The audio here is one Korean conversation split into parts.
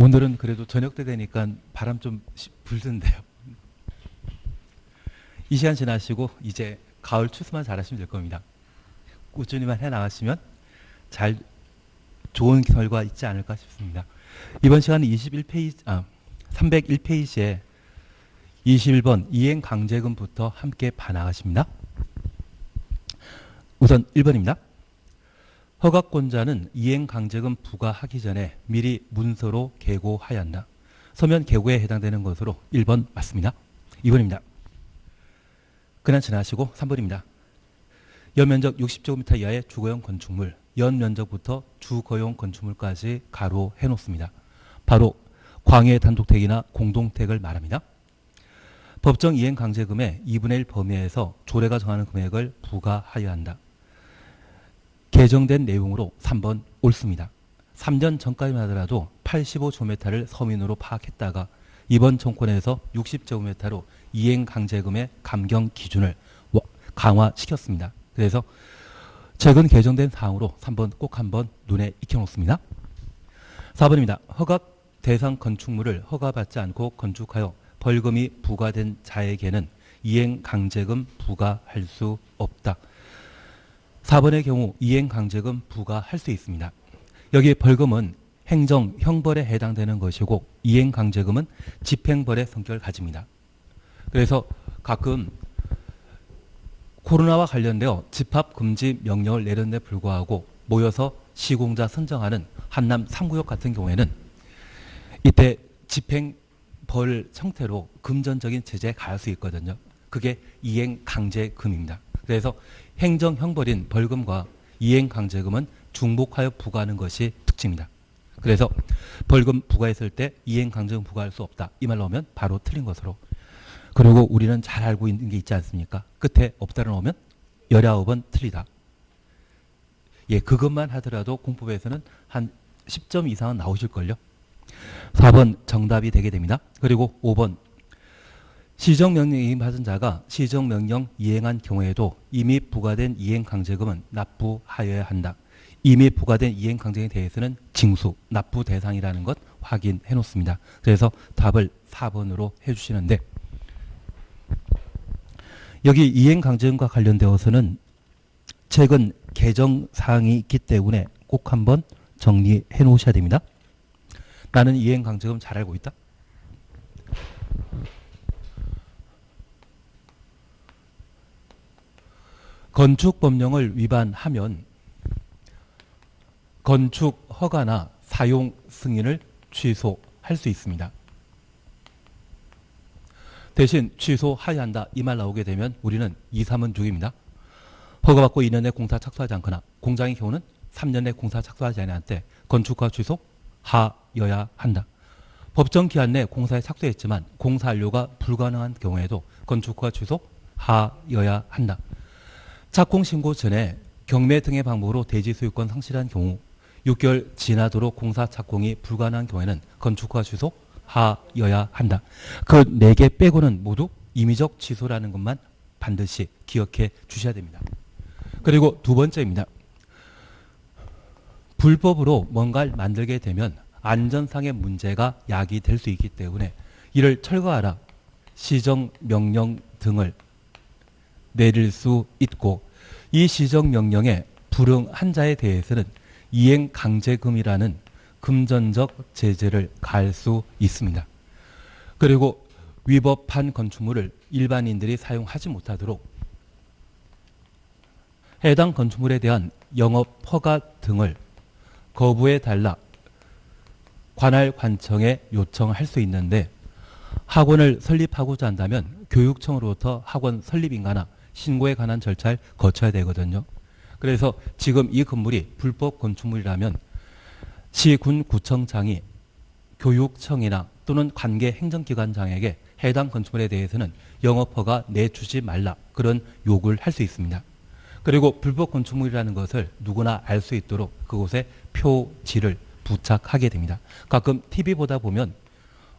오늘은 그래도 저녁 때 되니까 바람 좀 불던데요. 이 시간 지나시고 이제 가을 추수만 잘하시면 될 겁니다. 꾸준히만 해 나가시면 잘 좋은 결과 있지 않을까 싶습니다. 이번 시간은 301페이지에 21번 이행 강제금부터 함께 봐나가십니다. 우선 1번입니다. 허가권자는 이행 강제금 부과하기 전에 미리 문서로 계고하여야 한다. 서면 계고에 해당되는 것으로 1번 맞습니다. 2번입니다. 그냥 지나시고 3번입니다. 연면적 60제곱미터 이하의 주거용 건축물, 연면적부터 주거용 건축물까지 가로 해놓습니다. 바로 광해 단독택이나 공동택을 말합니다. 법정 이행 강제금의 2분의 1 범위에서 조례가 정하는 금액을 부과하여야 한다. 개정된 내용으로 3번 옳습니다. 3년 전까지만 하더라도 85제곱미터를 서민으로 파악했다가 이번 정권에서 60제곱미터로 이행 강제금의 감경 기준을 강화시켰습니다. 그래서 최근 개정된 사항으로 3번 꼭 한번 눈에 익혀놓습니다. 4번입니다. 허각 대상 건축물을 허가받지 않고 건축하여 벌금이 부과된 자에게는 이행 강제금 부과할 수 없다. 4번의 경우 이행 강제금 부과할 수 있습니다. 여기 벌금은 행정, 형벌에 해당되는 것이고 이행 강제금은 집행벌의 성격을 가집니다. 그래서 가끔 코로나와 관련되어 집합금지 명령을 내린 데 불구하고 모여서 시공자 선정하는 한남 3구역 같은 경우에는 이때 집행벌 형태로 금전적인 제재에 가할 수 있거든요. 그게 이행 강제금입니다. 그래서 행정 형벌인 벌금과 이행 강제금은 중복하여 부과하는 것이 특징입니다. 그래서 벌금 부과했을 때 이행 강제금 부과할 수 없다. 이 말로 하면 바로 틀린 것으로. 그리고 우리는 잘 알고 있는 게 있지 않습니까? 끝에 없다를 넣으면 19번 틀리다. 예, 그것만 하더라도 공법에서는 한 10점 이상은 나오실걸요. 4번 정답이 되게 됩니다. 그리고 5번 시정명령 이행받은 자가 시정명령 이행한 경우에도 이미 부과된 이행강제금은 납부하여야 한다. 이미 부과된 이행강제금에 대해서는 징수, 납부 대상이라는 것 확인해 놓습니다. 그래서 답을 4번으로 해주시는데 여기 이행강제금과 관련되어서는 최근 개정사항이 있기 때문에 꼭 한번 정리해 놓으셔야 됩니다. 나는 이행강제금 잘 알고 있다. 건축법령을 위반하면 건축 허가나 사용 승인을 취소할 수 있습니다. 대신 취소하여야 한다 이 말 나오게 되면 우리는 2, 3은 6입니다. 허가받고 2년 내 공사 착수하지 않거나 공장의 경우는 3년 내 공사 착수하지 않을 때 건축허가 취소하여야 한다. 법정 기한 내 공사에 착수했지만 공사 완료가 불가능한 경우에도 건축허가 취소하여야 한다. 착공 신고 전에 경매 등의 방법으로 대지 소유권 상실한 경우 6개월 지나도록 공사 착공이 불가능한 경우에는 건축허가 취소하여야 한다. 그 4개 빼고는 모두 임의적 취소라는 것만 반드시 기억해 주셔야 됩니다. 그리고 두 번째입니다. 불법으로 뭔가를 만들게 되면 안전상의 문제가 야기될 수 있기 때문에 이를 철거하라 시정명령 등을 내릴 수 있고 이 시정명령에 불응한 자에 대해서는 이행강제금이라는 금전적 제재를 가할 수 있습니다. 그리고 위법한 건축물을 일반인들이 사용하지 못하도록 해당 건축물에 대한 영업허가 등을 거부해달라 관할 관청에 요청할 수 있는데 학원을 설립하고자 한다면 교육청으로부터 학원 설립인가나 신고에 관한 절차를 거쳐야 되거든요. 그래서 지금 이 건물이 불법 건축물이라면 시군 구청장이 교육청이나 또는 관계 행정기관장에게 해당 건축물에 대해서는 영업허가 내주지 말라 그런 요구를 할 수 있습니다. 그리고 불법 건축물이라는 것을 누구나 알 수 있도록 그곳에 표지를 부착하게 됩니다. 가끔 TV 보다 보면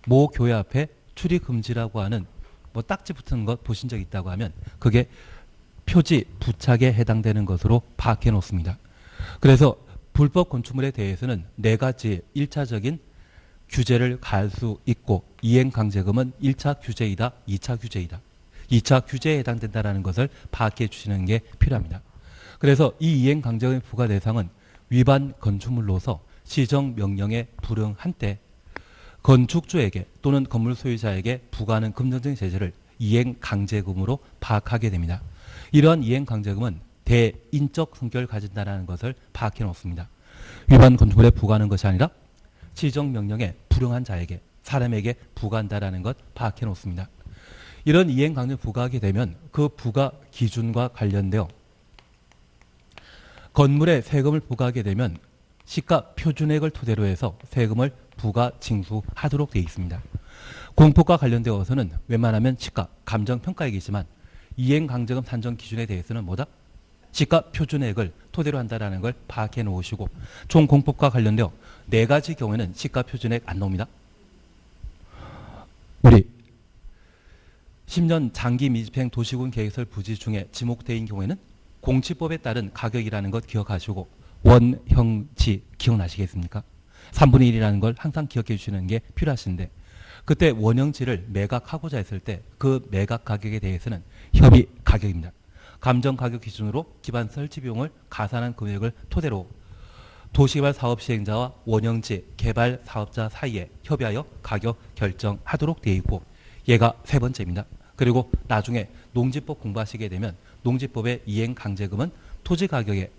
모 교회 앞에 출입금지라고 하는 뭐 딱지 붙은 것 보신 적 있다고 하면 그게 표지 부착에 해당되는 것으로 파악해 놓습니다. 그래서 불법 건축물에 대해서는 4가지 1차적인 규제를 가할 수 있고 이행강제금은 1차 규제이다, 2차 규제이다. 2차 규제에 해당된다는 것을 파악해 주시는 게 필요합니다. 그래서 이 이행강제금의 부과 대상은 위반 건축물로서 시정명령에 불응한 때 건축주에게 또는 건물 소유자에게 부과하는 금전적 제재를 이행강제금으로 파악하게 됩니다. 이러한 이행강제금은 대인적 성격을 가진다는 것을 파악해 놓습니다. 위반 건축물에 부과하는 것이 아니라 시정명령에 불응한 자에게, 사람에게 부과한다는 것 파악해 놓습니다. 이런 이행강제를 부과하게 되면 그 부과 기준과 관련되어 건물에 세금을 부과하게 되면 시가 표준액을 토대로 해서 세금을 부과 징수하도록 되어 있습니다. 공포과 관련되어서는 웬만하면 시가 감정평가액이지만 이행강제금 산정 기준에 대해서는 뭐다? 시가 표준액을 토대로 한다는 걸 파악해 놓으시고 총 공법과 관련되어 4가지 경우에는 시가 표준액 안 나옵니다. 우리 10년 장기 미집행 도시군 계획설 부지 중에 지목되어 있는 경우에는 공치법에 따른 가격이라는 것 기억하시고 원형지 기억나시겠습니까? 3분의 1이라는 걸 항상 기억해 주시는 게 필요하신데 그때 원형지를 매각하고자 했을 때 그 매각 가격에 대해서는 협의 가격입니다. 감정 가격 기준으로 기반 설치 비용을 가산한 금액을 토대로 도시개발 사업 시행자와 원형지 개발 사업자 사이에 협의하여 가격 결정하도록 되어 있고 얘가 3번째입니다. 그리고 나중에 농지법 공부하시게 되면 농지법의 이행강제금은 토지 가격의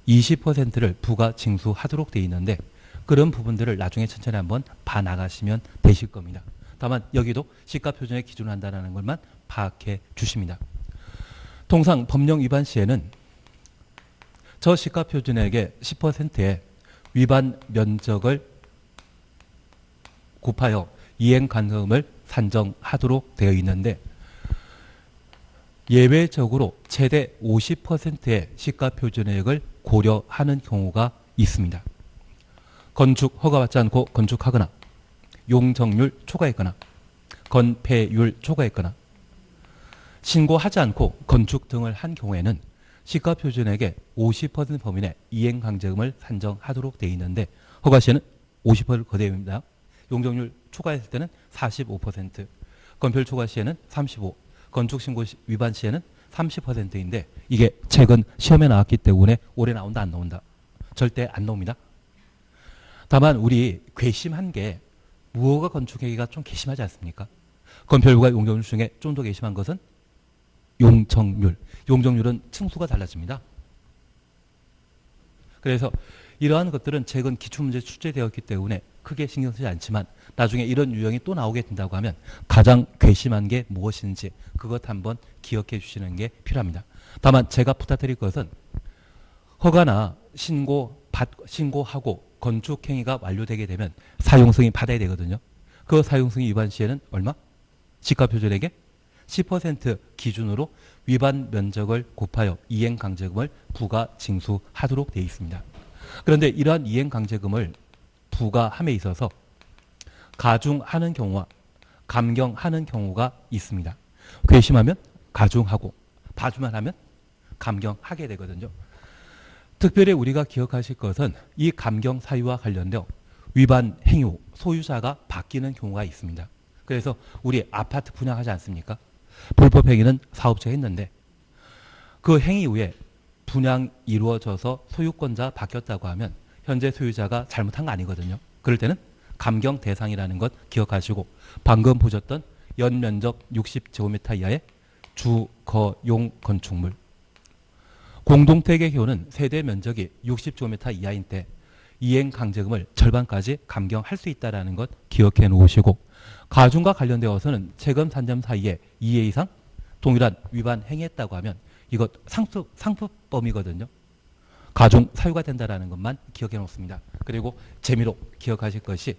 20%를 부과 징수하도록 되어 있는데 그런 부분들을 나중에 천천히 한번 봐나가시면 되실 겁니다. 다만 여기도 시가표준에 기준을 한다는 것만 파악해 주십니다. 통상 법령 위반 시에는 저 시가표준액의 10%의 위반 면적을 곱하여 이행강제금을 산정하도록 되어 있는데 예외적으로 최대 50%의 시가표준액을 고려하는 경우가 있습니다. 건축 허가받지 않고 건축하거나 용적률 초과했거나 건폐율 초과했거나 신고하지 않고 건축 등을 한 경우에는 시가표준액의 50% 범위 내 이행강제금을 산정하도록 되어 있는데 허가 시에는 50% 거대입니다. 용적률 초과했을 때는 45%, 건폐율 초과 시에는 35%, 건축신고 위반 시에는 30%인데 이게 최근 시험에 나왔기 때문에 올해 나온다 안 나온다? 절대 안 나옵니다. 다만 우리 괘씸한 게 무허가 건축행위가 좀 괘씸하지 않습니까? 건폐율과 용적률 중에 좀 더 괘씸한 것은 용적률. 용적률은 층수가 달라집니다. 그래서 이러한 것들은 최근 기출문제 출제되었기 때문에 크게 신경 쓰지 않지만 나중에 이런 유형이 또 나오게 된다고 하면 가장 괘씸한 게 무엇인지 그것 한번 기억해 주시는 게 필요합니다. 다만 제가 부탁드릴 것은 허가나 신고하고 건축행위가 완료되게 되면 사용승인 받아야 되거든요. 그 사용승인 위반 시에는 얼마? 시가표준액의 10% 기준으로 위반 면적을 곱하여 이행강제금을 부과 징수하도록 되어 있습니다. 그런데 이러한 이행강제금을 부과함에 있어서 가중하는 경우와 감경하는 경우가 있습니다. 괘씸하면 가중하고 봐주만 하면 감경하게 되거든요. 특별히 우리가 기억하실 것은 이 감경 사유와 관련되어 위반 행위 후 소유자가 바뀌는 경우가 있습니다. 그래서 우리 아파트 분양하지 않습니까? 불법 행위는 사업자가 했는데 그 행위 후에 분양이 이루어져서 소유권자 바뀌었다고 하면 현재 소유자가 잘못한 거 아니거든요. 그럴 때는 감경 대상이라는 것 기억하시고 방금 보셨던 연면적 60제곱미터 이하의 주거용 건축물 공동택의 경우는 세대 면적이 60제곱미터 이하인 때 이행강제금을 절반까지 감경할 수 있다는 것 기억해 놓으시고 가중과 관련되어서는 세금 산점 사이에 2회 이상 동일한 위반 행위했다고 하면 이것 상습범이거든요. 가중 사유가 된다는 것만 기억해 놓습니다. 그리고 재미로 기억하실 것이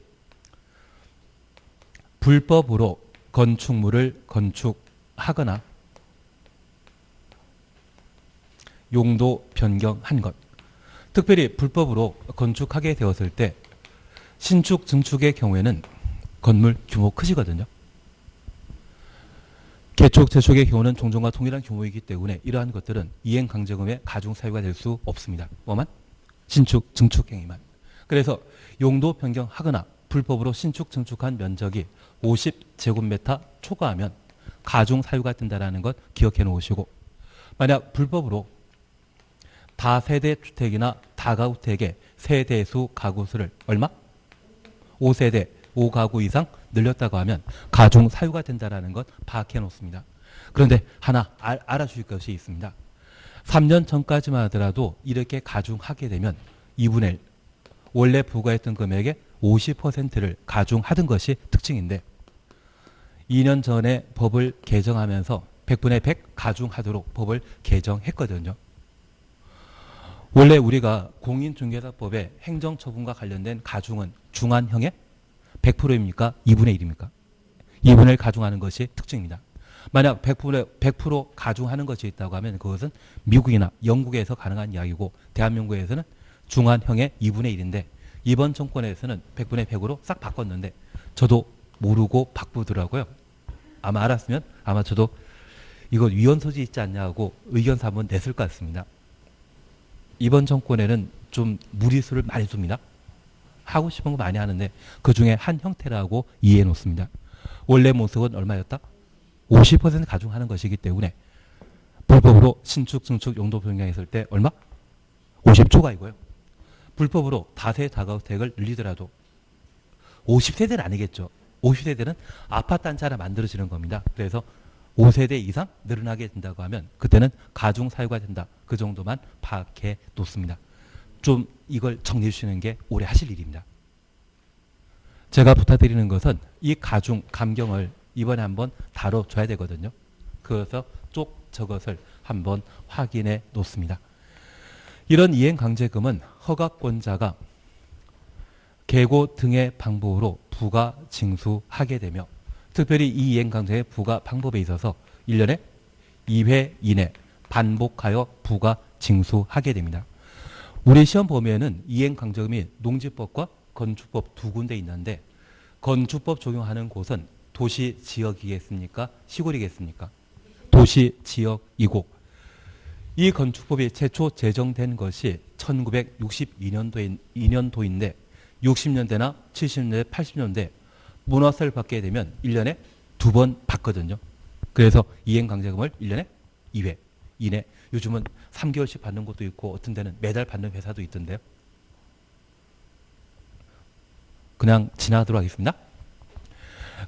불법으로 건축물을 건축하거나 용도 변경한 것 특별히 불법으로 건축하게 되었을 때 신축, 증축의 경우에는 건물 규모 크시거든요. 개축, 재축의 경우는 종전과 동일한 규모이기 때문에 이러한 것들은 이행강제금의 가중사유가 될 수 없습니다. 뭐만? 신축, 증축 행위만. 그래서 용도 변경하거나 불법으로 신축 증축한 면적이 50제곱미터 초과하면 가중 사유가 된다는 것 기억해 놓으시고, 만약 불법으로 다세대 주택이나 다가구택의 세대수 가구 수를 얼마? 5세대, 5가구 이상 늘렸다고 하면 가중 사유가 된다는 것 파악해 놓습니다. 그런데 하나 알아주실 것이 있습니다. 3년 전까지만 하더라도 이렇게 가중하게 되면 2분의 1, 원래 부과했던 금액의 50%를 가중하던 것이 특징인데, 2년 전에 법을 개정하면서 100분의 100 가중하도록 법을 개정했거든요. 원래 우리가 공인중개사법의 행정처분과 관련된 가중은 중한형의 100%입니까? 2분의 1입니까? 2분의 1 가중하는 것이 특징입니다. 만약 100% 가중하는 것이 있다고 하면 그것은 미국이나 영국에서 가능한 이야기고, 대한민국에서는 중한형의 2분의 1인데 이번 정권에서는 100분의 100으로 싹 바꿨는데 저도 모르고 바꾸더라고요. 아마 알았으면 아마 저도 이거 위헌 소지 있지 않냐고 의견서 한번 냈을 것 같습니다. 이번 정권에는 좀 무리수를 많이 둡니다. 하고 싶은 거 많이 하는데 그 중에 한 형태라고 이해해 놓습니다. 원래 모습은 얼마였다? 50% 가중하는 것이기 때문에 불법으로 신축, 증축, 용도 변경했을 때 얼마? 50초과이고요. 불법으로 다세 다가구택을 늘리더라도 50세대는 아니겠죠. 50세대는 아파트 한 채 하나 만들어지는 겁니다. 그래서 5세대 이상 늘어나게 된다고 하면 그때는 가중 사유가 된다. 그 정도만 파악해 놓습니다. 좀 이걸 정리해 주시는 게 오래 하실 일입니다. 제가 부탁드리는 것은 이 가중, 감경을 이번에 한번 다뤄줘야 되거든요. 그래서 쪽 저것을 한번 확인해 놓습니다. 이런 이행강제금은 허가권자가 계고 등의 방법으로 부과 징수하게 되며, 특별히 이 이행강제의 부과 방법에 있어서 1년에 2회 이내 반복하여 부과 징수하게 됩니다. 우리 시험 범위에는 이행강제금이 농지법과 건축법 두 군데 있는데, 건축법 적용하는 곳은 도시 지역이겠습니까? 시골이겠습니까? 도시 지역이고, 이 건축법이 최초 제정된 것이 1962년도인데 60년대나 70년대, 80년대 문화세를 받게 되면 1년에 2번 받거든요. 그래서 이행강제금을 1년에 2회 이내, 요즘은 3개월씩 받는 것도 있고 어떤 데는 매달 받는 회사도 있던데요. 그냥 지나가도록 하겠습니다.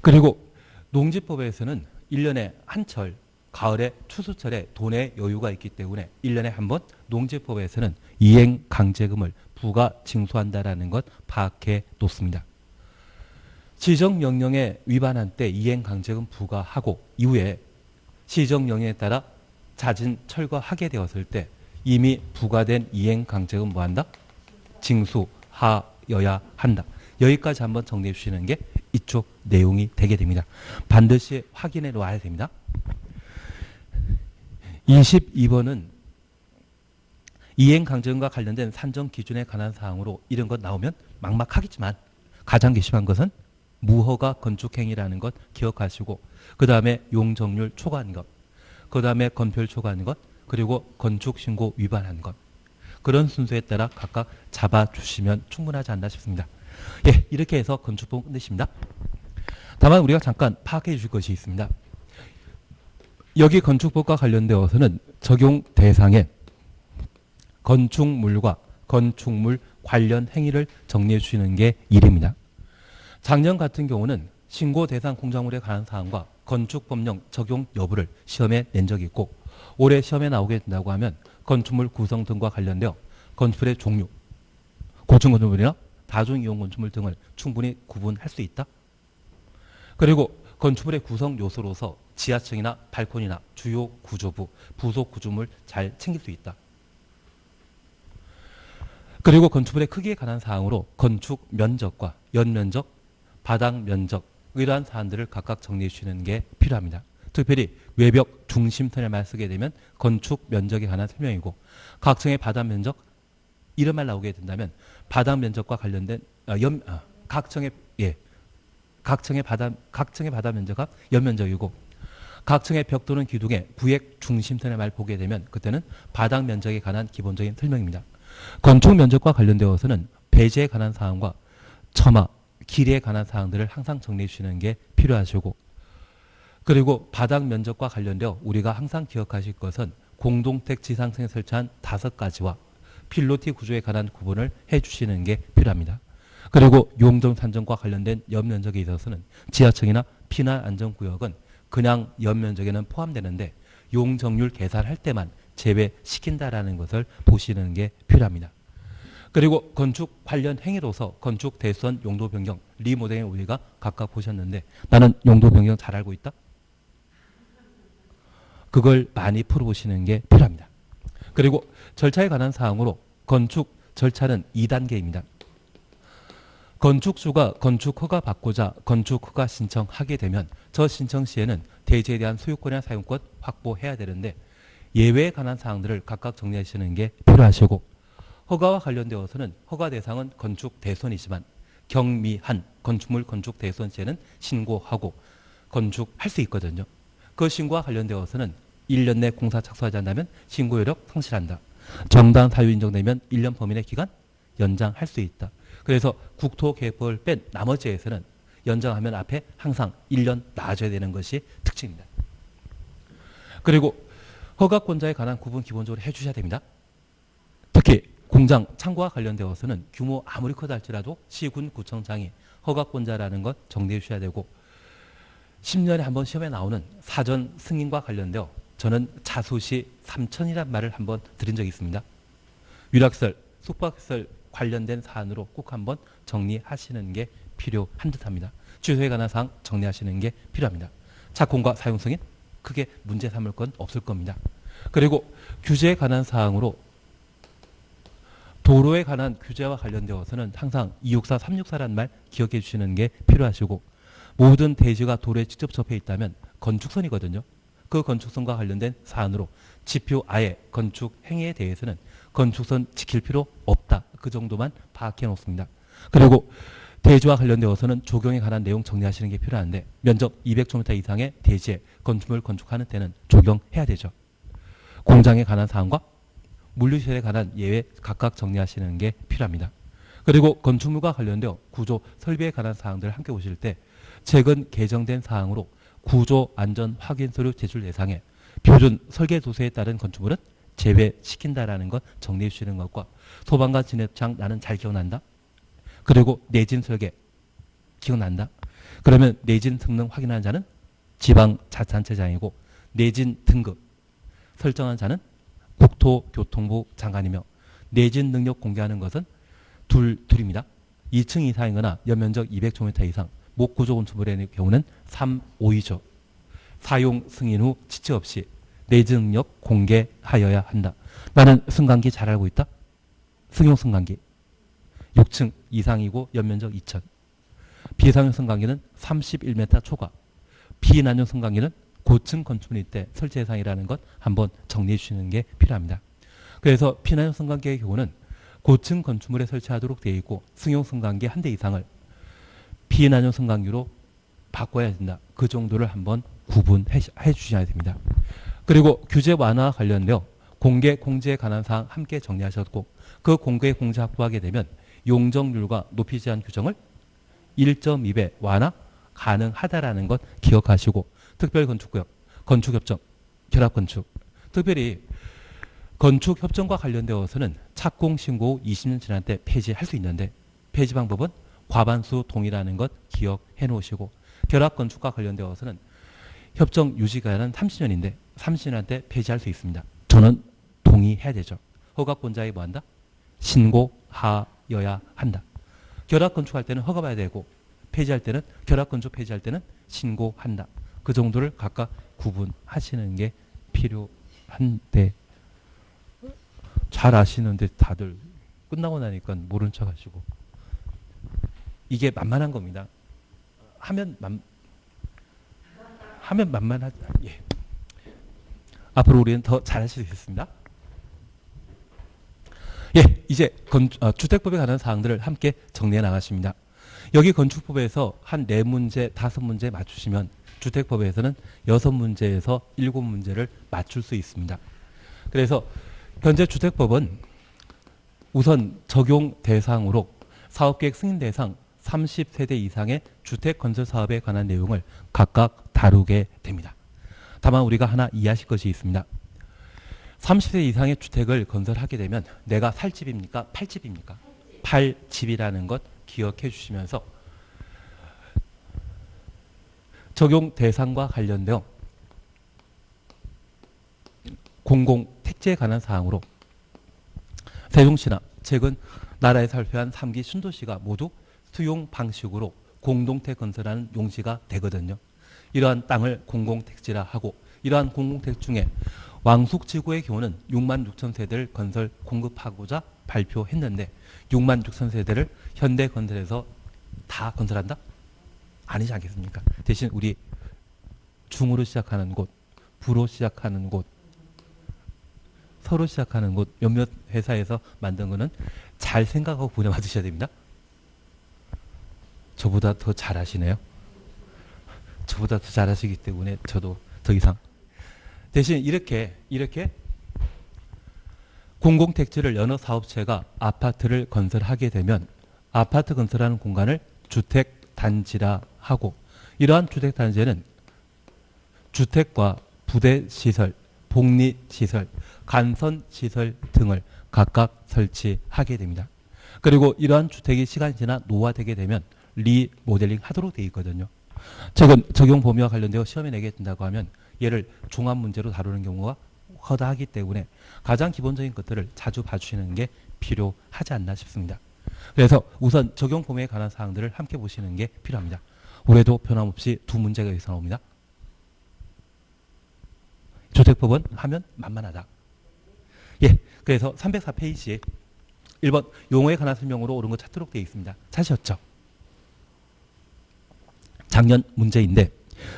그리고 농지법에서는 1년에 한철, 가을에 추수철에 돈의 여유가 있기 때문에 1년에 한 번 농지법에서는 이행강제금을 부과 징수한다라는 것 파악해 놓습니다. 시정명령에 위반한 때 이행강제금 부과하고 이후에 시정명령에 따라 자진 철거하게 되었을 때 이미 부과된 이행강제금 뭐한다? 징수하여야 한다. 여기까지 한번 정리해 주시는 게 이쪽 내용이 되게 됩니다. 반드시 확인해 놓아야 됩니다. 22번은 이행강제금과 관련된 산정 기준에 관한 사항으로 이런 것 나오면 막막하겠지만 가장 괘씸한 것은 무허가 건축행위라는 것 기억하시고, 그 다음에 용적률 초과한 것, 그 다음에 건폐율 초과한 것, 그리고 건축신고 위반한 것, 그런 순서에 따라 각각 잡아주시면 충분하지 않나 싶습니다. 예, 이렇게 해서 건축법 끝내십니다. 다만 우리가 잠깐 파악해 주실 것이 있습니다. 여기 건축법과 관련되어서는 적용 대상에 건축물과 건축물 관련 행위를 정리해 주시는 게 일입니다. 작년 같은 경우는 신고 대상 공작물에 관한 사항과 건축법령 적용 여부를 시험에 낸 적이 있고, 올해 시험에 나오게 된다고 하면 건축물 구성 등과 관련되어 건축물의 종류, 고층건축물이나 다중이용 건축물 등을 충분히 구분할 수 있다. 그리고 건축물의 구성 요소로서 지하층이나 발코니나 주요 구조부, 부속 구조물 잘 챙길 수 있다. 그리고 건축물의 크기에 관한 사항으로 건축 면적과 연면적, 바닥 면적, 이러한 사안들을 각각 정리해 주시는 게 필요합니다. 특별히 외벽 중심선에만 쓰게 되면 건축 면적에 관한 설명이고, 각 층의 바닥 면적, 이런 말 나오게 된다면 바닥 면적과 관련된 각 층의 바닥 면적과 연면적이고, 각 층의 벽 또는 기둥의 부액 중심선의 말 보게 되면 그때는 바닥 면적에 관한 기본적인 설명입니다. 건축 면적과 관련되어서는 배제에 관한 사항과 처마, 길이에 관한 사항들을 항상 정리해 주시는 게 필요하시고, 그리고 바닥 면적과 관련되어 우리가 항상 기억하실 것은 공동택 지상층에 설치한 5가지와 필로티 구조에 관한 구분을 해주시는 게 필요합니다. 그리고 용적 산정과 관련된 연면적에 있어서는 지하층이나 피난 안전구역은 그냥 연면적에는 포함되는데 용적률 계산할 때만 제외시킨다라는 것을 보시는 게 필요합니다. 그리고 건축 관련 행위로서 건축 대수원 용도 변경 리모델링 우리가 각각 보셨는데 나는 용도 변경 잘 알고 있다? 그걸 많이 풀어보시는 게 필요합니다. 그리고 절차에 관한 사항으로 건축 절차는 2단계입니다. 건축주가 건축 허가 받고자 건축 허가 신청하게 되면 저 신청 시에는 대지에 대한 소유권이나 사용권 확보해야 되는데 예외에 관한 사항들을 각각 정리하시는 게 필요하시고, 허가와 관련되어서는 허가 대상은 건축 대손이지만 경미한 건축물 건축 대손 시에는 신고하고 건축할 수 있거든요. 그 신고와 관련되어서는 1년 내 공사 착수하지 않는다면 신고 효력 상실한다. 정당 사유 인정되면 1년 범위 내 기간 연장할 수 있다. 그래서 국토개발법을 뺀 나머지에서는 연장하면 앞에 항상 1년 나아져야 되는 것이 특징입니다. 그리고 허가권자에 관한 구분 기본적으로 해주셔야 됩니다. 특히 공장, 창고와 관련되어서는 규모 아무리 크다 할지라도 시군 구청장이 허가권자라는 것 정리해 주셔야 되고, 10년에 한 번 시험에 나오는 사전 승인과 관련되어 저는 자수시 3천이란 말을 한번 드린 적이 있습니다. 위락설, 숙박시설 관련된 사안으로 꼭 한번 정리하시는 게 필요한 듯합니다. 주소에 관한 사항 정리하시는 게 필요합니다. 착공과 사용 승인 크게 문제 삼을 건 없을 겁니다. 그리고 규제에 관한 사항으로 도로에 관한 규제와 관련되어서는 항상 264, 364라는 말 기억해 주시는 게 필요하시고, 모든 대지가 도로에 직접 접해 있다면 건축선이거든요. 그 건축선과 관련된 사안으로 지표 아예 건축 행위에 대해서는 건축선 지킬 필요 없다. 그 정도만 파악해 놓습니다. 그리고 대지와 관련되어서는 조경에 관한 내용 정리하시는 게 필요한데 면적 200제곱미터 이상의 대지에 건축물 건축하는 때는 조경해야 되죠. 공장에 관한 사항과 물류시설에 관한 예외 각각 정리하시는 게 필요합니다. 그리고 건축물과 관련되어 구조 설비에 관한 사항들을 함께 보실 때 최근 개정된 사항으로 구조 안전 확인 서류 제출 대상에 표준 설계 도서에 따른 건축물은 제외시킨다라는 것 정리해 주시는 것과 소방관 진입장 나는 잘 기억난다. 그리고 내진 설계 기억난다. 그러면 내진 성능 확인하는 자는 지방자치단체장이고 내진 등급 설정한 자는 국토교통부 장관이며 내진 능력 공개하는 것은 둘입니다. 2층 이상이거나 연면적 200제곱미터 이상 목구조 건축물의 경우는 3, 5이죠. 사용 승인 후 지체 없이 내진 능력 공개하여야 한다. 나는 승강기 잘 알고 있다. 승용 승강기 6층 이상이고 연면적 2천. 비상용 승강기는 31m 초과. 비난용 승강기는 고층 건축물일 때 설치 대상이라는 것 한번 정리해 주시는 게 필요합니다. 그래서 비난용 승강기의 경우는 고층 건축물에 설치하도록 되어 있고 승용 승강기 한 대 이상을 비난용 승강기로 바꿔야 된다. 그 정도를 한번 구분해 주셔야 됩니다. 그리고 규제 완화와 관련되어 공개 공지에 관한 사항 함께 정리하셨고 그 공개 공지 확보하게 되면 용적률과 높이 제한 규정을 1.2배 완화 가능하다라는 것 기억하시고 특별건축구역, 건축협정, 결합건축 특별히 건축협정과 관련되어서는 착공신고 후 20년 지난 때 폐지할 수 있는데 폐지 방법은 과반수 동의라는 것 기억해 놓으시고 결합건축과 관련되어서는 협정 유지기간은 30년인데 30년 때 폐지할 수 있습니다. 저는 동의해야 되죠. 허가권자에 뭐한다? 신고하여야 한다. 결합건축할 때는 허가받아야 되고 폐지할 때는 결합건축 폐지할 때는 신고한다. 그 정도를 각각 구분하시는 게 필요한데 잘 아시는데 다들 끝나고 나니까 모른 척 하시고 이게 만만한 겁니다. 하면 만만하지. 예. 앞으로 우리는 더 잘하실 수 있습니다. 예, 이제 주택법에 관한 사항들을 함께 정리해 나가십니다. 여기 건축법에서 한 4문제, 5문제 맞추시면 주택법에서는 6문제에서 7문제를 맞출 수 있습니다. 그래서 현재 주택법은 우선 적용 대상으로 사업계획 승인 대상 30세대 이상의 주택 건설 사업에 관한 내용을 각각 다루게 됩니다. 다만 우리가 하나 이해하실 것이 있습니다. 30세 이상의 주택을 건설하게 되면 내가 살 집입니까? 팔 집입니까? 팔 집이라는 것 기억해 주시면서 적용 대상과 관련되어 공공택지에 관한 사항으로 세종시나 최근 나라에 살펴한 3기 신도시가 모두 수용 방식으로 공동택 건설하는 용지가 되거든요. 이러한 땅을 공공택지라 하고 이러한 공공택 중에 왕숙지구의 경우는 6만 6천 세대를 건설 공급하고자 발표했는데 6만 6천 세대를 현대건설에서 다 건설한다? 아니지 않겠습니까? 대신 우리 중으로 시작하는 곳, 부로 시작하는 곳, 서로 시작하는 곳 몇몇 회사에서 만든 거는 잘 생각하고 보내받으셔야 됩니다. 저보다 더 잘하시네요. 저보다 더 잘하시기 때문에 저도 더 이상. 대신 이렇게 공공택지를 여러 사업체가 아파트를 건설하게 되면 아파트 건설하는 공간을 주택단지라 하고 이러한 주택단지에는 주택과 부대시설, 복리시설, 간선시설 등을 각각 설치하게 됩니다. 그리고 이러한 주택이 시간이 지나 노화되게 되면 리모델링 하도록 되어 있거든요. 최근 적용 범위와 관련되어 시험에 내게 된다고 하면 얘를 종합 문제로 다루는 경우가 허다하기 때문에 가장 기본적인 것들을 자주 봐주시는 게 필요하지 않나 싶습니다. 그래서 우선 적용 범위에 관한 사항들을 함께 보시는 게 필요합니다. 올해도 변함없이 두 문제가 여기서 나옵니다. 주택법은 하면 만만하다. 예, 그래서 304페이지에 1번 용어에 관한 설명으로 옳은 거 찾도록 되어 있습니다. 찾으셨죠? 작년 문제인데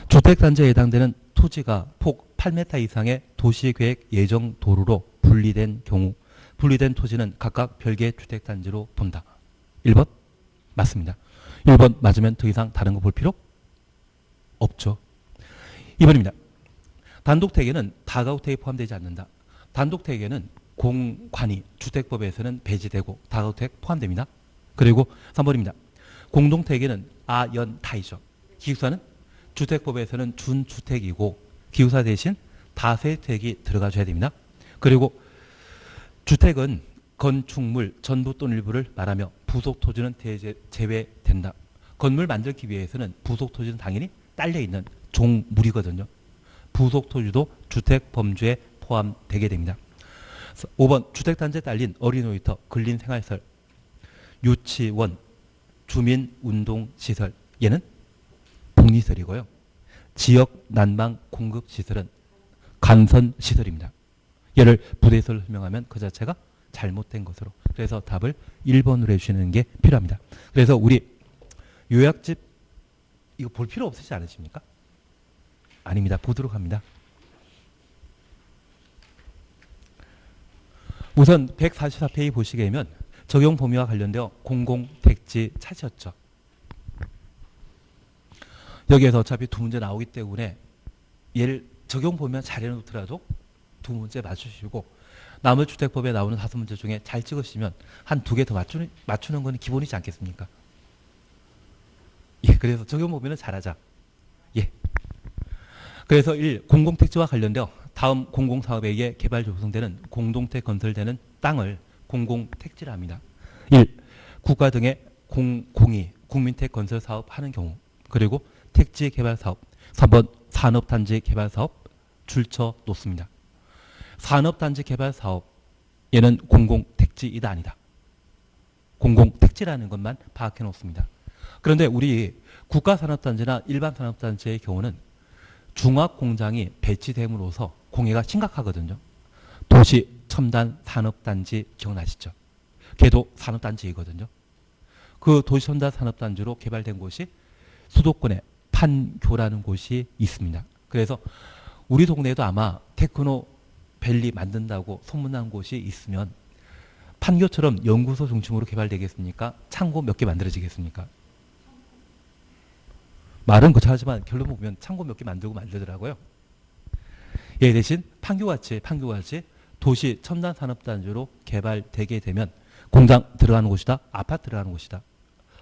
주택단지에 해당되는 토지가 폭 8m 이상의 도시계획 예정 도로로 분리된 경우 분리된 토지는 각각 별개의 주택단지로 본다. 1번 맞습니다. 1번 맞으면 더 이상 다른 거 볼 필요 없죠. 2번입니다. 단독택에는 다가구택이 포함되지 않는다. 단독택에는 공관이 주택법에서는 배제되고 다가구택 포함됩니다. 그리고 3번입니다. 공동택에는 아연타이죠. 기숙사는 주택법에서는 준주택이고 기숙사 대신 다세택이 들어가줘야 됩니다. 그리고 주택은 건축물 전부 또는 일부를 말하며 부속토지는 제외된다. 건물 만들기 위해서는 부속토지는 당연히 딸려있는 종물이거든요. 부속토지도 주택범주에 포함되게 됩니다. 5번 주택단지에 딸린 어린이놀이터, 근린생활시설, 유치원, 주민운동시설 얘는 복리시설이고요. 지역 난방 공급시설은 간선시설입니다. 얘를 부대시설로 설명하면 그 자체가 잘못된 것으로. 그래서 답을 1번으로 해주시는 게 필요합니다. 그래서 우리 요약집 이거 볼 필요 없으시지 않으십니까? 아닙니다. 보도록 합니다. 우선 144페이지 보시게 되면 적용 범위와 관련되어 공공택지 찾으셨죠. 여기에서 어차피 두 문제 나오기 때문에 얘를 적용 보면 잘 해놓더라도 두 문제 맞추시고 나머지 주택법에 나오는 5문제 중에 잘 찍으시면 한 2개 더 맞추는 건 기본이지 않겠습니까? 예, 그래서 적용 보면은 잘하자. 예. 그래서 1. 공공택지와 관련되어 다음 공공사업에 의해 개발 조성되는 공동택 건설되는 땅을 공공택지라 합니다. 1. 국가 등의 공이 국민택 건설 사업 하는 경우. 그리고 택지 개발 사업. 3번 산업단지 개발 사업 줄쳐 놓습니다. 산업단지 개발 사업 얘는 공공택지이다 아니다. 공공택지라는 것만 파악해 놓습니다. 그런데 우리 국가산업단지나 일반산업단지의 경우는 중화공장이 배치됨으로써 공해가 심각하거든요. 도시첨단산업단지 기억나시죠? 걔도 산업단지이거든요. 그 도시첨단산업단지로 개발된 곳이 수도권에 판교라는 곳이 있습니다. 그래서 우리 동네에도 아마 테크노 밸리 만든다고 소문난 곳이 있으면 판교처럼 연구소 중심으로 개발되겠습니까? 창고 몇 개 만들어지겠습니까? 말은 거창하지만 결론 보면 창고 몇 개 만들더라고요. 예, 대신 판교같이 도시 첨단 산업단지로 개발되게 되면 공장 들어가는 곳이다, 아파트 들어가는 곳이다.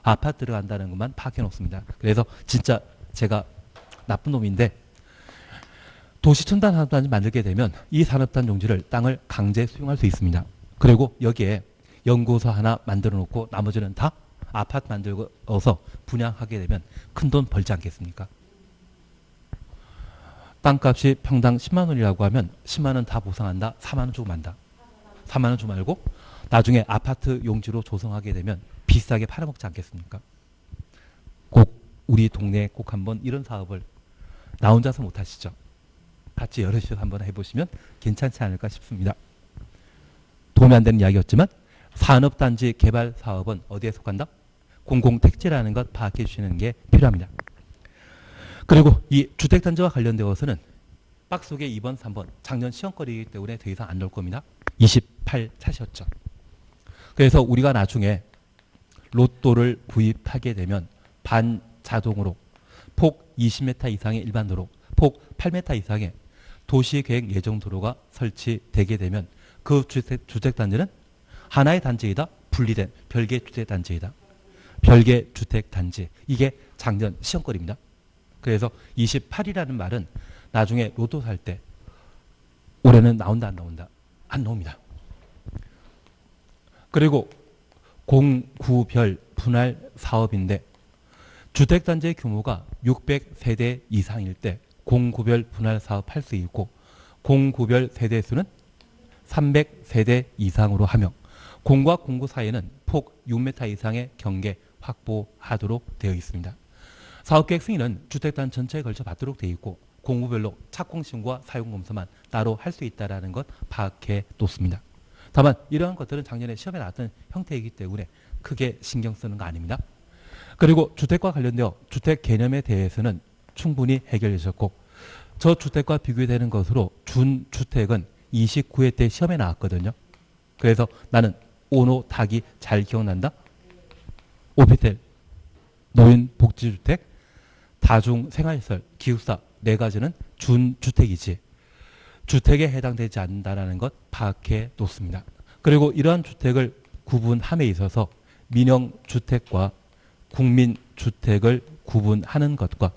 아파트 들어간다는 것만 파악해 놓습니다. 그래서 진짜 제가 나쁜 놈인데 도시 첨단 산업단지 만들게 되면 이 산업단 용지를 땅을 강제 수용할 수 있습니다. 그리고 여기에 연구소 하나 만들어 놓고 나머지는 다 아파트 만들어서 분양하게 되면 큰 돈 벌지 않겠습니까? 땅값이 평당 10만 원이라고 하면 10만 원 다 보상한다. 4만 원 주고 만다. 4만 원 주고 말고 나중에 아파트 용지로 조성하게 되면 비싸게 팔아먹지 않겠습니까? 꼭 우리 동네에 꼭 한번 이런 사업을 나 혼자서 못 하시죠. 같이 여럿이서 한번 해보시면 괜찮지 않을까 싶습니다. 도움이 안 되는 이야기였지만 산업단지 개발 사업은 어디에 속한다? 공공택지라는 것 파악해 주시는 게 필요합니다. 그리고 이 주택단지와 관련되어서는 박스 속에 2번, 3번 작년 시험거리이기 때문에 더 이상 안 넣을 겁니다. 28 차시였죠. 그래서 우리가 나중에 로또를 구입하게 되면 반자동으로 폭 20m 이상의 일반 도로, 폭 8m 이상의 도시계획 예정 도로가 설치되게 되면 그 주택단지는 하나의 단지이다, 분리된 별개 주택단지이다. 별개 주택단지. 이게 작년 시험거리입니다. 그래서 28이라는 말은 나중에 로또 살 때 올해는 나온다 안 나온다? 안 나옵니다. 그리고 공구별 분할 사업인데 주택단지의 규모가 600세대 이상일 때 공구별 분할 사업 할 수 있고 공구별 세대 수는 300세대 이상으로 하며 공과 공구 사이에는 폭 6m 이상의 경계 확보하도록 되어 있습니다. 사업계획 승인은 주택단 전체에 걸쳐 받도록 되어 있고 공구별로 착공심과 사용검사만 따로 할 수 있다는 것 파악해 놓습니다. 다만 이러한 것들은 작년에 시험에 나왔던 형태이기 때문에 크게 신경 쓰는 거 아닙니다. 그리고 주택과 관련되어 주택 개념에 대해서는 충분히 해결되셨고 저주택과 비교되는 것으로 준주택은 29회 때 시험에 나왔거든요. 그래서 나는 오노 닭이 잘 기억난다. 오피스텔, 노인복지주택, 다중생활시설, 기숙사 네 가지는 준주택이지 주택에 해당되지 않는다는 것 파악해 놓습니다. 그리고 이러한 주택을 구분함에 있어서 민영주택과 국민주택을 구분하는 것과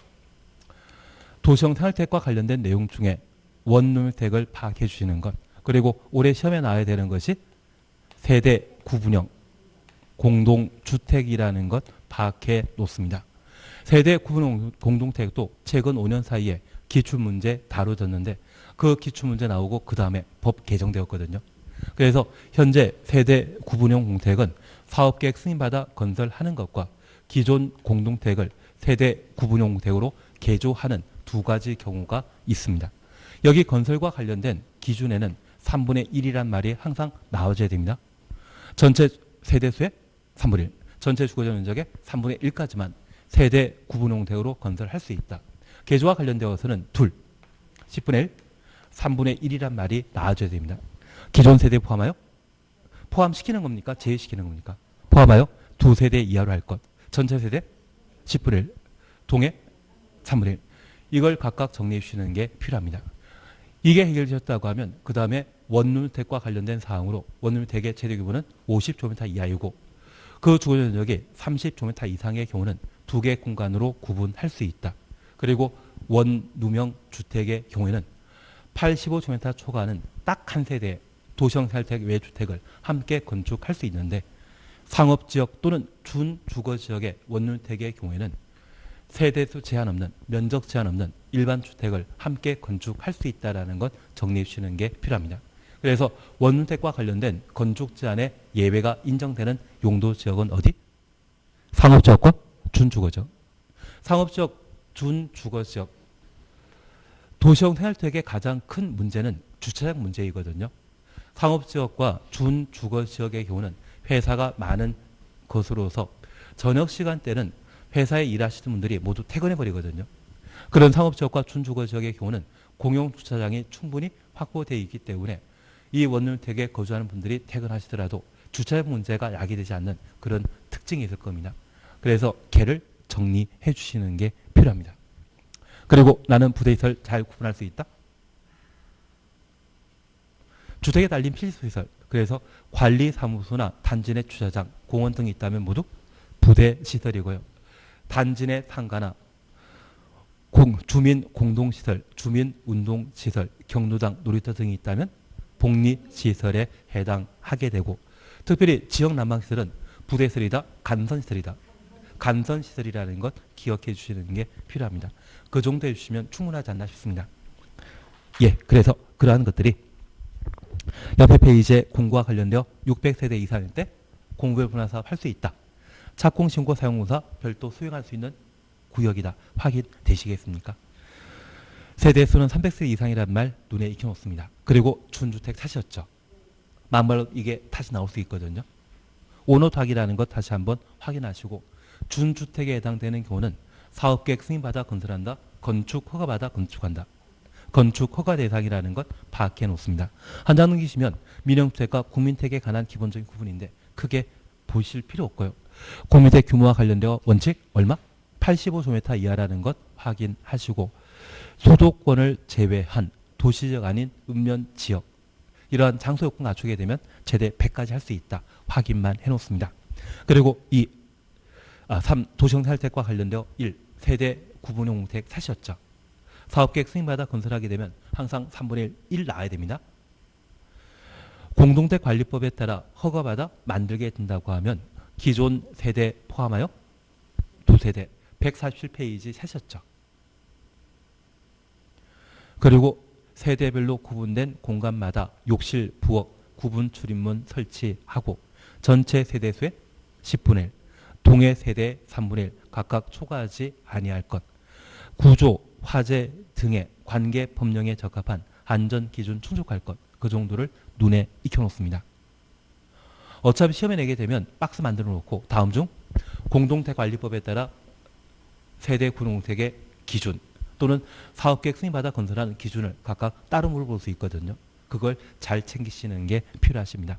도시형 생활주택과 관련된 내용 중에 원룸주택을 파악해 주시는 것, 그리고 올해 시험에 나와야 되는 것이 세대 구분형 공동주택이라는 것 파악해 놓습니다. 세대 구분형 공동주택도 최근 5년 사이에 기출문제 다뤄졌는데 그 기출문제 나오고 그 다음에 법 개정되었거든요. 그래서 현재 세대 구분형 공동주택은 사업계획 승인받아 건설하는 것과 기존 공동주택을 세대 구분형 공동주택으로 개조하는 두 가지 경우가 있습니다. 여기 건설과 관련된 기준에는 3분의 1이란 말이 항상 나와줘야 됩니다. 전체 세대수의 3분의 1, 전체 주거적 면적의 3분의 1까지만 세대 구분형 공동주택으로 건설할 수 있다. 개조와 관련되어서는 10분의 1, 3분의 1이란 말이 나와줘야 됩니다. 기존 세대 포함하여? 포함시키는 겁니까? 제외시키는 겁니까? 포함하여 두 세대 이하로 할 것. 전체 세대 10분의 1, 동해 3분의 1. 이걸 각각 정리해 주시는 게 필요합니다. 이게 해결되셨다고 하면 그 다음에 원룸주택과 관련된 사항으로 원룸주택의 최대 규모는 50제곱미터 이하이고 그 주거면적이 30제곱미터 이상의 경우는 두 개 공간으로 구분할 수 있다. 그리고 원누명 주택의 경우에는 85제곱미터 초과하는 딱 한 세대의 도시형 생활주택 외주택을 함께 건축할 수 있는데 상업지역 또는 준주거지역의 원룸주택의 경우에는 세대수 제한 없는, 면적 제한 없는 일반 주택을 함께 건축할 수 있다는 것 정리해 주시는 게 필요합니다. 그래서 원주택과 관련된 건축 제한의 예외가 인정되는 용도 지역은 어디? 상업지역과 준주거지역. 상업지역, 준주거지역. 도시형 생활주택의 가장 큰 문제는 주차장 문제이거든요. 상업지역과 준주거지역의 경우는 회사가 많은 것으로서 저녁 시간대는 회사에 일하시는 분들이 모두 퇴근해 버리거든요. 그런 상업지역과 준주거지역의 경우는 공용주차장이 충분히 확보되어 있기 때문에 이 원룸주택에 거주하는 분들이 퇴근하시더라도 주차장 문제가 야기되지 않는 그런 특징이 있을 겁니다. 그래서 걔를 정리해 주시는 게 필요합니다. 그리고 나는 부대시설 잘 구분할 수 있다? 주택에 달린 필수시설, 그래서 관리사무소나 단지 내 주차장, 공원 등이 있다면 모두 부대시설이고요. 단지 내 상가나 주민 공동시설, 주민 운동시설, 경로당, 놀이터 등이 있다면 복리시설에 해당하게 되고, 특별히 지역 난방시설은 부대시설이다, 간선시설이다. 간선시설이라는 것 기억해 주시는 게 필요합니다. 그 정도 해주시면 충분하지 않나 싶습니다. 예, 그래서 그러한 것들이 옆에 페이지에 공구와 관련되어 600세대 이상일 때 공구별 분할사업 할 수 있다. 착공신고 사용공사 별도 수행할 수 있는 구역이다. 확인되시겠습니까? 세대수는 300세대 이상이라는 말 눈에 익혀놓습니다. 그리고 준주택 사셨죠? 막말로 이게 다시 나올 수 있거든요. 오너탁이라는 것 다시 한번 확인하시고, 준주택에 해당되는 경우는 사업계획 승인받아 건설한다. 건축 허가받아 건축한다. 건축 허가 대상이라는 것 파악해 놓습니다. 한 장 넘기시면 민영주택과 국민택에 관한 기본적인 구분인데 크게 보실 필요 없고요. 국민택 규모와 관련되어 원칙 얼마? 85제곱미터 이하라는 것 확인하시고, 소도권을 제외한 도시적 아닌 읍면 지역, 이러한 장소 요건 갖추게 되면 최대 100까지 할 수 있다. 확인만 해놓습니다. 그리고 3. 도시형태과 관련되어 1. 세대 구분형 공택 사셨죠? 사업계획 승인받아 건설하게 되면 항상 3분의 1 나와야 됩니다. 공동택 관리법에 따라 허가받아 만들게 된다고 하면 기존 세대 포함하여 2세대 147페이지 사셨죠? 그리고 세대별로 구분된 공간마다 욕실, 부엌, 구분 출입문 설치하고 전체 세대수의 10분의 1, 동해 세대 3분의 1 각각 초과하지 아니할 것, 구조, 화재 등의 관계 법령에 적합한 안전 기준 충족할 것, 그 정도를 눈에 익혀놓습니다. 어차피 시험에 내게 되면 박스 만들어 놓고 다음 중 공동택 관리법에 따라 세대 구동택의 기준 또는 사업계획 승인받아 건설하는 기준을 각각 따로 물어볼 수 있거든요. 그걸 잘 챙기시는 게 필요하십니다.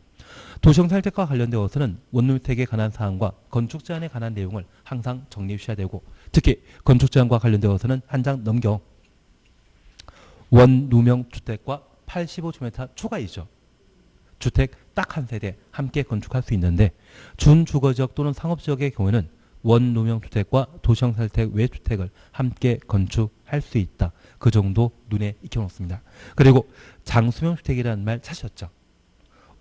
도시형태과 관련되어서는 원룸주택에 관한 사항과 건축제한에 관한 내용을 항상 정리해 주셔야 되고, 특히 건축제한과 관련되어서는 한 장 넘겨 원누명주택과 85제곱미터 초과이죠. 주택 딱 한 세대 함께 건축할 수 있는데, 준주거지역 또는 상업지역의 경우에는 원누명주택과 도시형태택 외주택을 함께 건축할 수 있다. 그 정도 눈에 익혀놓습니다. 그리고 장수명주택이라는 말 찾으셨죠?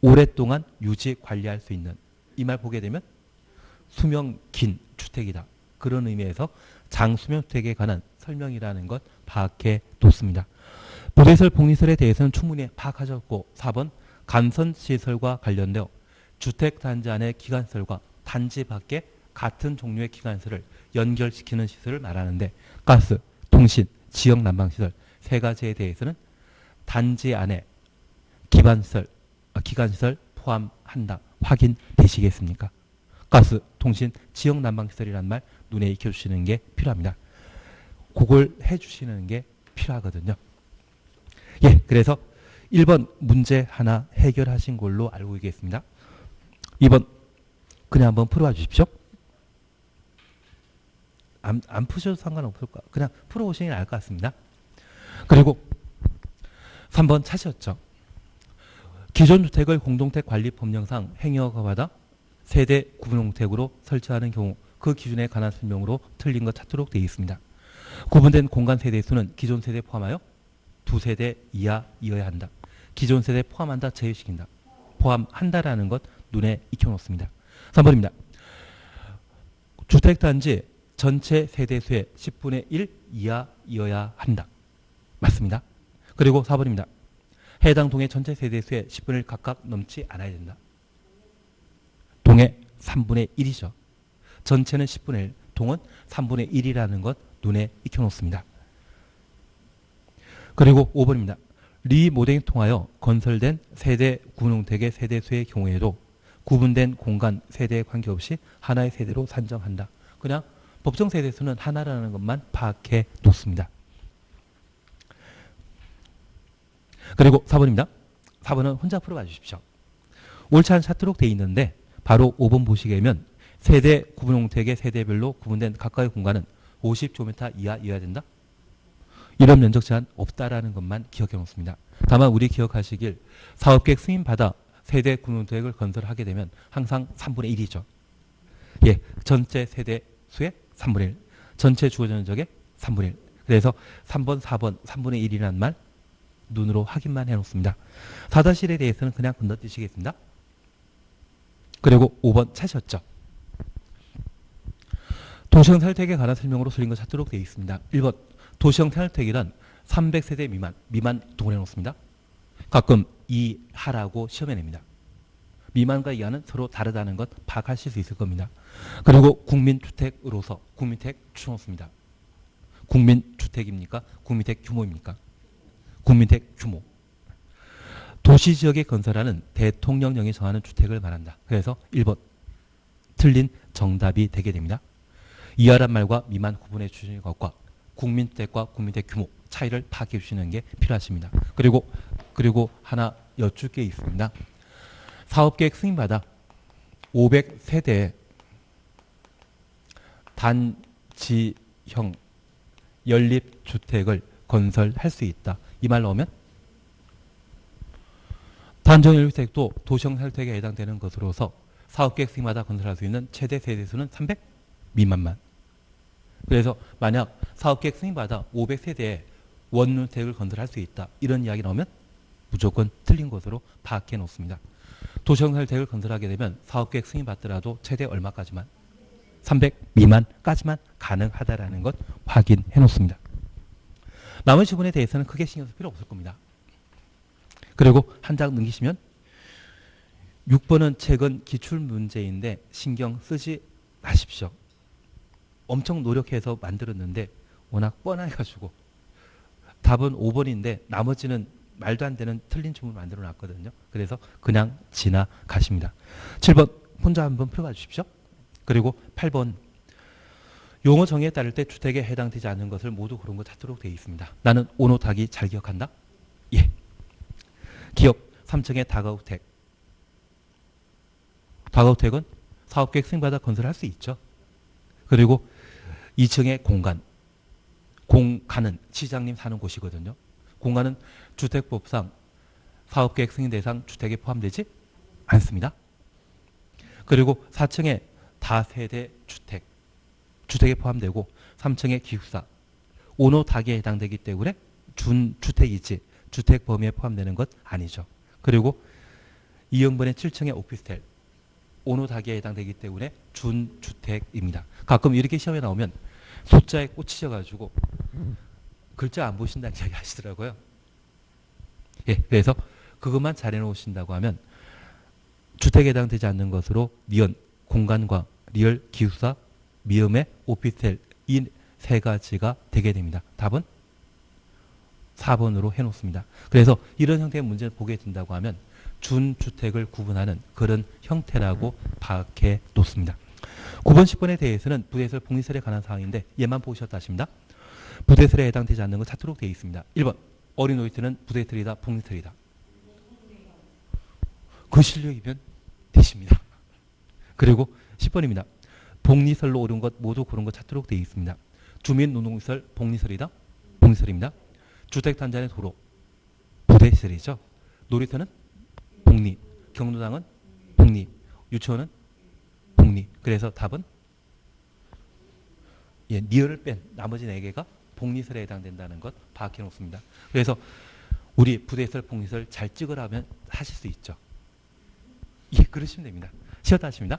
오랫동안 유지 관리할 수 있는, 이 말 보게 되면 수명 긴 주택이다. 그런 의미에서 장수명주택에 관한 설명이라는 것 파악해 뒀습니다. 부대시설, 복리시설에 대해서는 충분히 파악하셨고, 4번 간선시설과 관련되어 주택단지 안의 기관시설과 단지 밖에 같은 종류의 기관시설을 연결시키는 시설을 말하는데, 가스, 통신, 지역 난방시설 세 가지에 대해서는 단지 안에 기관시설 포함한다. 확인되시겠습니까? 가스, 통신, 지역 난방시설이라는 말 눈에 익혀주시는 게 필요합니다. 그걸 해주시는 게 필요하거든요. 예, 그래서 1번 문제 하나 해결하신 걸로 알고 있겠습니다. 2번 그냥 한번 풀어봐 주십시오. 안 푸셔도 상관없을 거, 그냥 풀어보시는 게 나을 것 같습니다. 그리고 3번 찾으셨죠? 기존 주택을 공동택 관리 법령상 행위허가받아 세대 구분형택으로 설치하는 경우 그 기준에 관한 설명으로 틀린 것 찾도록 되어 있습니다. 구분된 공간 세대 수는 기존 세대 포함하여 2세대 이하이어야 한다. 기존 세대 포함한다, 제외시킨다. 포함한다라는 것 눈에 익혀놓습니다. 3번입니다. 주택단지 전체 세대수의 10분의 1 이하이어야 한다. 맞습니다. 그리고 4번입니다. 해당 동의 전체 세대수의 10분의 1 각각 넘지 않아야 된다. 동의 3분의 1이죠. 전체는 10분의 1, 동은 3분의 1이라는 것 눈에 익혀놓습니다. 그리고 5번입니다. 리모델링 통하여 건설된 세대 구분형택의 세대수의 경우에도 구분된 공간 세대에 관계없이 하나의 세대로 산정한다. 그냥 법정 세대수는 하나라는 것만 파악해 놓습니다. 그리고 4번입니다. 4번은 혼자 풀어봐 주십시오. 옳지 않은 차트록 되어 있는데 바로 5번 보시게 되면 세대 구분형택의 세대별로 구분된 각각의 공간은 50제곱미터 이하이어야 된다. 이런 면적 제한 없다라는 것만 기억해 놓습니다. 다만 우리 기억하시길 사업계획 승인받아 세대 공동주택을 건설하게 되면 항상 3분의 1이죠. 예, 전체 세대 수의 3분의 1, 전체 주거 전적의 3분의 1. 그래서 3번, 4번, 3분의 1이라는 말 눈으로 확인만 해놓습니다. 4-1에 대해서는 그냥 건너뛰시겠습니다. 그리고 5번 찾으셨죠? 도시형 생활택에 관한 설명으로 틀린 거 찾도록 되어 있습니다. 1번 도시형 생활택이란 300세대 미만 동원해 놓습니다. 가끔 이하라고 시험에 냅니다. 미만과 이하는 서로 다르다는 것 파악하실 수 있을 겁니다. 그리고 국민주택으로서 국민주택 추천했습니다. 국민주택입니까? 국민주택 규모입니까? 국민주택 규모. 도시지역에 건설하는 대통령령이 정하는 주택을 말한다. 그래서 1번 틀린 정답이 되게 됩니다. 이하란 말과 미만 구분해 주시는 것과 국민주택과 국민주택 규모 차이를 파악해 주시는 게 필요하십니다. 그리고 하나 여쭐 게 있습니다. 사업계획 승인받아 500세대의 단지형 연립주택을 건설할 수 있다. 이 말 나오면 단지형 연립주택도 도시형 생활택에 해당되는 것으로서 사업계획 승인받아 건설할 수 있는 최대 세대수는 300 미만만. 그래서 만약 사업계획 승인받아 500세대의 원주택을 건설할 수 있다. 이런 이야기 나오면 무조건 틀린 것으로 파악해 놓습니다. 도시형 생활택을 건설하게 되면 사업계획 승인받더라도 최대 얼마까지만? 300 미만까지만 가능하다라는 것 확인해 놓습니다. 나머지 부분에 대해서는 크게 신경 쓸 필요 없을 겁니다. 그리고 한 장 넘기시면 6번은 최근 기출 문제인데 신경 쓰지 마십시오. 엄청 노력해서 만들었는데 워낙 뻔해가지고 답은 5번인데 나머지는 말도 안 되는 틀린 질문을 만들어 놨거든요. 그래서 그냥 지나가십니다. 7번 혼자 한번 풀어봐 주십시오. 그리고 8번 용어 정의에 따를 때 주택에 해당되지 않는 것을 모두 그런 거 찾도록 되어 있습니다. 나는 오노타기 잘 기억한다? 예. 기업 3층의 다가구택. 다가구택은 사업계획 승인받아 건설할 수 있죠. 그리고 2층의 공간은 시장님 사는 곳이거든요. 공간은 주택법상 사업계획 승인 대상 주택에 포함되지 않습니다. 그리고 4층의 다세대 주택에 포함되고 3층의 기숙사, 오노다기에 해당되기 때문에 준주택이지 주택 범위에 포함되는 것 아니죠. 그리고 2형번의 7층의 오피스텔, 오노다기에 해당되기 때문에 준주택입니다. 가끔 이렇게 시험에 나오면 숫자에 꽂히셔가지고 글자 안 보신다는 이야기 하시더라고요. 예, 그래서 그것만 잘 해놓으신다고 하면 주택에 해당되지 않는 것으로 니은, 공간과 리얼, 기숙사, 미음의 오피스텔 이 세 가지가 되게 됩니다. 답은 4번으로 해놓습니다. 그래서 이런 형태의 문제를 보게 된다고 하면 준주택을 구분하는 그런 형태라고 파악해 놓습니다. 9번, 10번에 대해서는 부대시설, 복리시설에 관한 사항인데 얘만 보셨다 하십니다. 부대시설에 해당되지 않는 거 찾도록 되어 있습니다. 1번 어린 오이트는 부대시설이다, 복리시설이다. 그 실력이면 되십니다. 그리고 10번입니다. 복리시설로 옳은 것 모두 그런 것 찾도록 되어 있습니다. 주민노동시설, 복리시설이다, 복리시설입니다. 주택단지 안의 도로, 부대시설이죠. 놀이터는 복리, 경로당은 복리, 유치원은 복리. 그래서 답은 예, 니을을 뺀 나머지 4개가 복리시설에 해당된다는 것 파악해 놓습니다. 그래서 우리 부대시설, 복리시설 잘 찍으라면 하실 수 있죠. 예, 그러시면 됩니다. 쉬었다 하십니다.